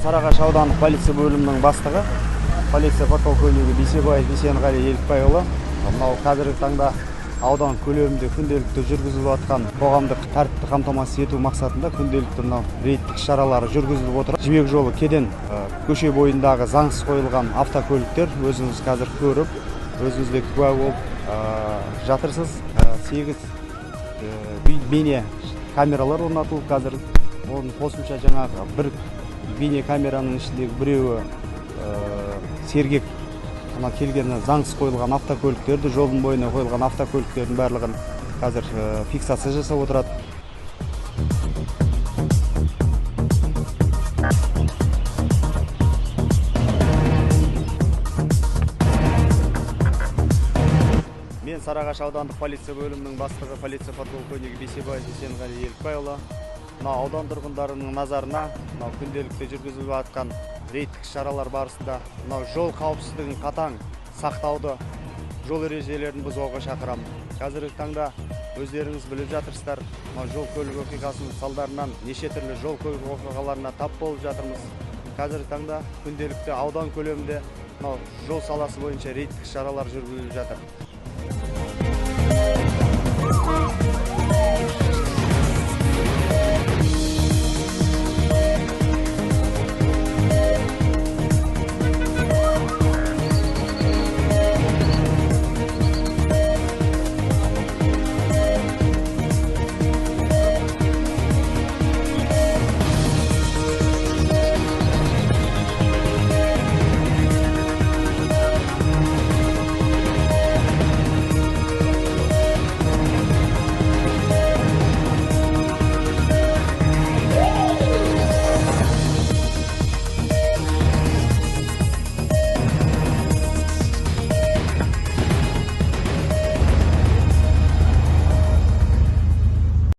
Сарыағаш аудандық полиция бөлімінің бастығы, полиция подполковнигі Бейсебаев Бейсенғали Елікбайұлы. Мынау қазіргі таңда аудан көлемінде күнделікті жүргізіліп жатқан қоғамдық тәртіпті қамтамасыз ету мақсатында күнделікті мынау рейдтік шаралары жүргізіліп отыр. Жібек жолы кеден көше бойындағы заңсыз қойылған автокөліктер өзіңіз қазір көріп, өзіңіз де куә болып жатырсыз. 8 бейне камералар орнатылып, қазір оның қосымша жаңағы бір бейне камераның ішіндегі біреуі сергек келген заңсыз қойылған автокөліктерді, жолдың бойына қойылған автокөліктердің барлығын қазір фиксация жасап отырады. Мен Сарыағаш аудандық полиция бөлімінің бастығы, полиция подполковнигі Бейсебаев Бейсенғали Елікбайұлы. Аудан тұрғындарының назарына күнделікті жүргізіліп жатқан рейдтік шаралар барысында жол қауіпсіздігін қатаң сақтауды, жол ережелерін бұзуға шақырамын. Қазіргі таңда өздеріңіз біліп жатырсыздар, жол көлік оқиғасының салдарынан неше түрлі жол көлік оқиғаларына тап болып жатырмыз. Қазіргі таңда күнделікті аудан көлемінде жол саласы бойынша рейдтік шаралар жүргізіліп жатыр.